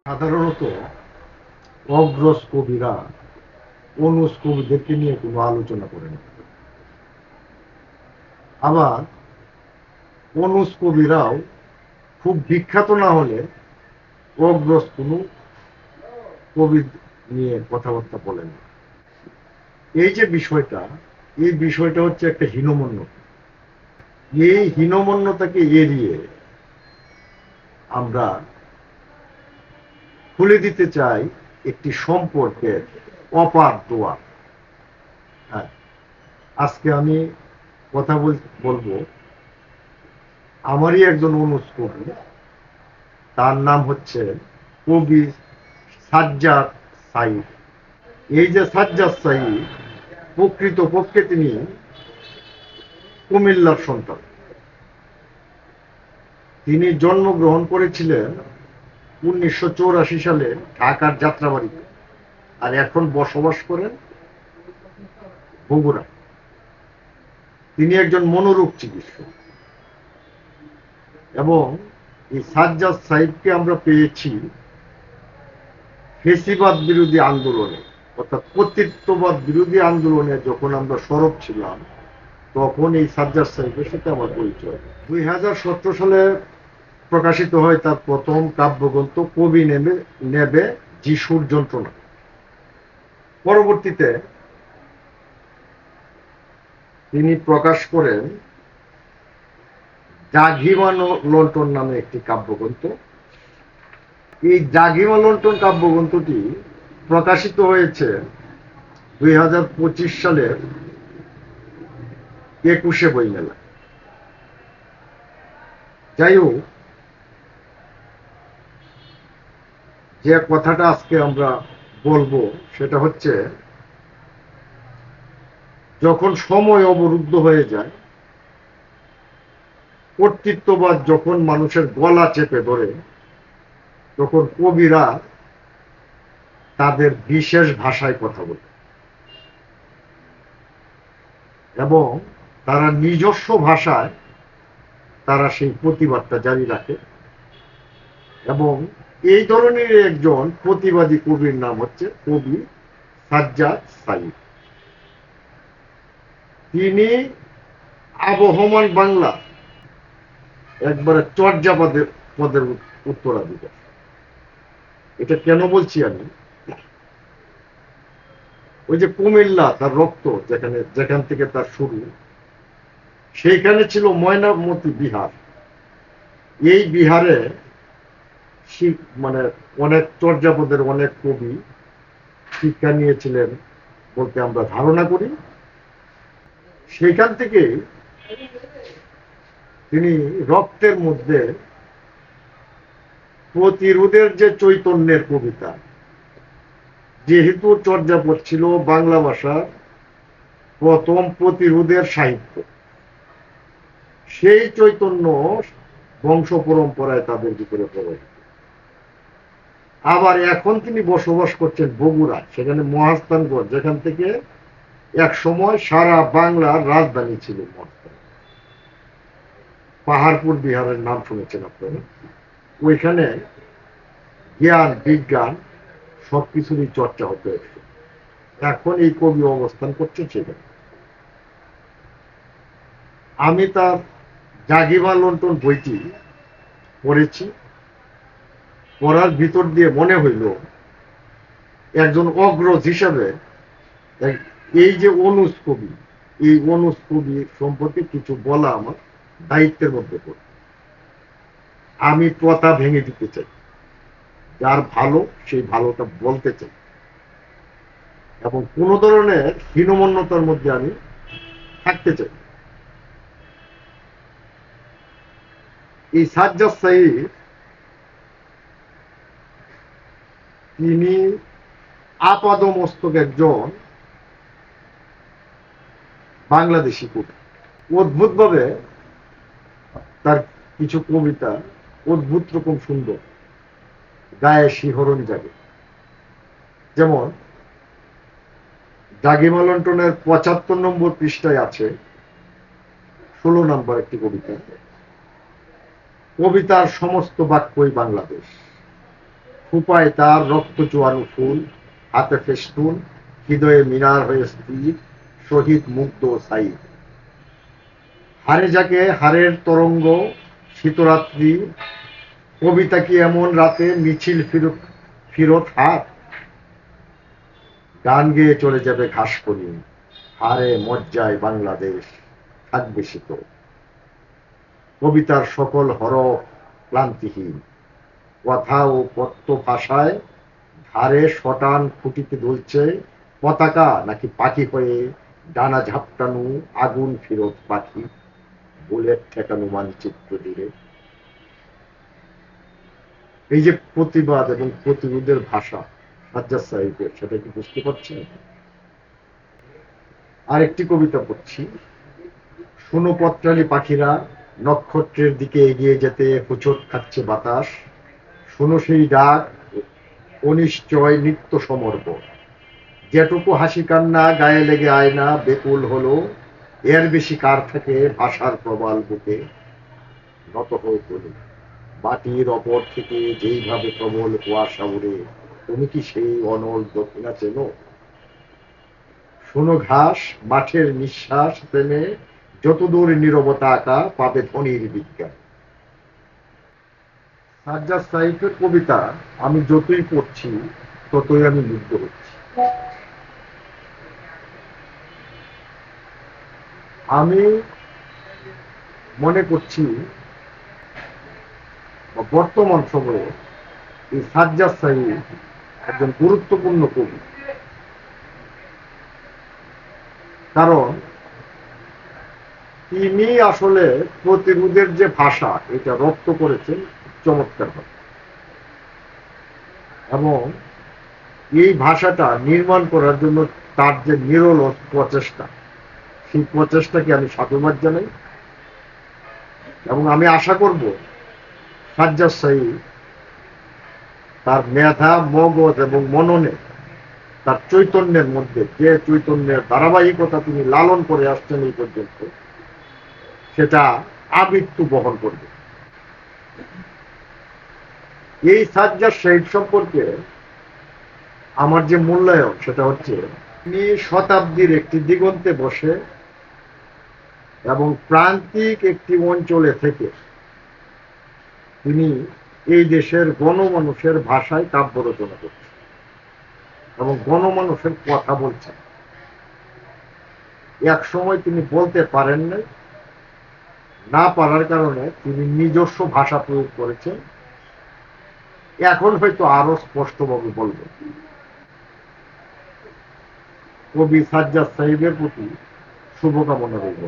সাধারণত অগ্রজ কবিরা অনুজ কবিদেরকে নিয়ে কোনো আলোচনা করেন, আবার অনুজ কবিরাও খুব বিখ্যাত না হলে অগ্রজ কোনো কবি নিয়ে কথাবার্তা বলেন না। এই যে বিষয়টা, এই বিষয়টা হচ্ছে একটা হীনমন্যতা। এই হীনমন্যতাকে এড়িয়ে আমরা খুলে দিতে চাই একটি সম্পর্কের অপার দোয়ার। হ্যাঁ, আজকে আমি কথা বলবো আমারই একজন অনুজ কবি, তার নাম হচ্ছে কবি সাজ্জাদ সাঈদ। এই যে সাজ্জাদ সাঈদ, প্রকৃতপক্ষে তিনি কুমিল্লার সন্তান। তিনি জন্মগ্রহণ করেছিলেন 1984 সালে ঢাকার যাত্রাবাড়িতে, আর এখন বসবাস করেন বগুড়া। তিনি একজন মনোরোগ চিকিৎসক, এবং এই সাজ্জাদ সাঈদকে আমরা পেয়েছি ফেসিবাদ বিরোধী আন্দোলনে, অর্থাৎ কর্তৃত্ববাদ বিরোধী আন্দোলনে যখন আমরা সরব ছিলাম, তখন এই সাজ্জাদ সাঈদের সাথে আমার পরিচয়। 2017 সালে প্রকাশিত হয় তার প্রথম কাব্যগ্রন্থ কবি নেবে যিশুর যন্ত্রণা। পরবর্তীতে তিনি প্রকাশ করেন জাঘিমা লন্ঠন নামে একটি কাব্যগ্রন্থ। এই জাঘিমা লন্ঠন কাব্যগ্রন্থটি প্রকাশিত হয়েছে 2025 সালের 21শে বইমেলা। যাই হোক, যে কথাটা আজকে আমরা বলবো সেটা হচ্ছে, যখন সময় অবরুদ্ধ হয়ে যায়, কর্তৃত্ববাদ যখন মানুষের গলা চেপে ধরে, তখন কবিরা তাদের বিশেষ ভাষায় কথা বলে এবং তারা নিজস্ব ভাষায় তারা সেই প্রতিবাদটা জারি রাখে। এবং এই ধরনের একজন প্রতিবাদী কবির নাম হচ্ছে কবি সাজ্জাদ সাঈদ। তিনি আবহমান বাংলা একবারে চর্যাপদের পদের উত্তরাধিকার। এটা কেন বলছি আমি, ওই যে কুমিল্লা তার রক্ত, যেখান থেকে তার শুরু, সেইখানে ছিল ময়নামতি বিহার। এই বিহারে মানে অনেক চর্যাপদের অনেক কবি শিক্ষা নিয়েছিলেন বলতে আমরা ধারণা করি। সেখান থেকে তিনি রক্তের মধ্যে প্রতিরোধের যে চৈতন্যের কবিতা, যেহেতু চর্যাপদ ছিল বাংলা ভাষার প্রথম প্রতিরোধের সাহিত্য, সেই চৈতন্য বংশ পরম্পরায় তাদের ভিতরে প্রবাহিত। আবার এখন তিনি বসবাস করছেন বগুড়া, সেখানে মহাস্থানগড়, যেখান থেকে এক সময় সারা বাংলার রাজধানী ছিল মহাস্থান। পাহাড়পুর বিহারের নাম শুনেছেন আপনারা। ওইখানে জ্ঞান বিজ্ঞান সবকিছুরই চর্চা হতে হচ্ছে। এখন এই কবি অবস্থান করছে সেখানে। আমি তার জাঘিমা লন্ঠন বইটি পড়েছি। পড়ার ভিতর দিয়ে মনে হইল একজন অগ্রজ হিসাবে এই যে অনুজ কবি, এই অনুজ কবি সম্পর্কে কিছু বলা আমার দায়িত্বের মধ্যে পড়ে। আমি প্রথা ভেঙে দিতে চাই, যার ভালো সেই ভালোটা বলতে চাই, এবং কোন ধরনের হীনমন্যতার মধ্যে আমি থাকতে চাই। এই সাজ্জাদ সাঈদ তিনি আপাদমস্তক একজন বাংলাদেশি কবি। অদ্ভুতভাবে তার কিছু কবিতা অদ্ভুত রকম সুন্দর, গায়ে শিহরণ জাগে। যেমন জাঘিমা লন্ঠনের 75 নম্বর পৃষ্ঠায় আছে 16 নম্বর একটি কবিতা, কবিতার সমস্ত বাক্যই বাংলাদেশ। খোঁপায় তার রক্ত চুয়ানো ফুল, হাতে ফেস্টুন, হৃদয়ে মিনার হয়ে স্থির, শহীদ মুগ্ধ সাইদ। হারে যাকে হারের তরঙ্গ, শীতরাত্রি, কবিতা কি এমন রাতে মিছিল ফিরত ফিরত হাত? গান গেয়ে চলে যাবে ঘাসকনি, হারে মজ্জায় বাংলাদেশ থাকবে শীত। কবিতার সকল হরফ ক্লান্তিহীন, কথা ও পত্য ভাষায় ধারে শটান খুঁটিতে দুলছে পতাকা নাকি পাখি হয়ে ডানা ঝাপটানো আগুন ফিরত পাখি, বুলেট ঠেকানো মানচিত্র জুড়ে। এই যে প্রতিবাদ এবং প্রতিরোধের ভাষা সাজ্জাদ সাহেবের, সেটা কি বুঝতে পারছেন? আরেকটি কবিতা পড়ছি। শোনো পত্রালি পাখিরা, নক্ষত্রের দিকে এগিয়ে যেতে হোঁচট খাচ্ছে বাতাস। শোনো সেই ডাক, অনিশ্চয় নিত্য সমর্পণ। যেটুকু হাসি কান্না গায়ে লেগে আয় না বেকুল হলো, এর বেশি কার থেকে ভাষার প্রবাল বুকে নত হয়ে তোলে। মাটির অপর থেকে যেইভাবে প্রবল কুয়াশা উড়ে, তুমি কি সেই অনল দক্ষিণা চেনো? শোনো ঘাস, মাঠের নিঃশ্বাস প্রেমে যতদূর নীরবতা আঁকা পাবে ধ্বনির বিজ্ঞান। সাজ্জাদ সাহিত্যের কবিতা আমি যতই পড়ছি ততই আমি মুগ্ধ হচ্ছি। আমি মনে করছি বর্তমান সময়ে এই সাজ্জাদ সাহিব একজন গুরুত্বপূর্ণ কবি। কারণ তিনি আসলে প্রতিরোধের যে ভাষা এটা রপ্ত করেছেন চমৎকার ভাবে, এবং এই ভাষাটা নির্মাণ করার জন্য তার যে নিরল প্রচেষ্টা, সেই প্রচেষ্টাকে আমি সাধুবাদ জানাই। এবং আমি আশা করব সাজ্জাদ সাহিব তার মেধা, মগজ এবং মননে, তার চৈতন্যের মধ্যে যে চৈতন্যের ধারাবাহিকতা তিনি লালন করে আসছেন এই পর্যন্ত, সেটা আমৃত্যু বহন করবে। এই সাজ্জাদ সাহিব সম্পর্কে আমার যে মূল্যায়ন সেটা হচ্ছে, তিনি শতাব্দীর একটি দিগন্তে বসে এবং প্রান্তিক একটি অঞ্চলে থেকে তিনি এই দেশের গণমানুষের ভাষায় কাব্য রচনা করছেন এবং গণমানুষের কথা বলছেন। এক সময় তিনি বলতে পারেন নাই, না পারার কারণে তিনি নিজস্ব ভাষা প্রয়োগ করেছেন। এখন হয়তো আরো স্পষ্টভাবে বলবেন। কবি সাজ্জাদ সাহিবের প্রতি শুভকামনা রইল।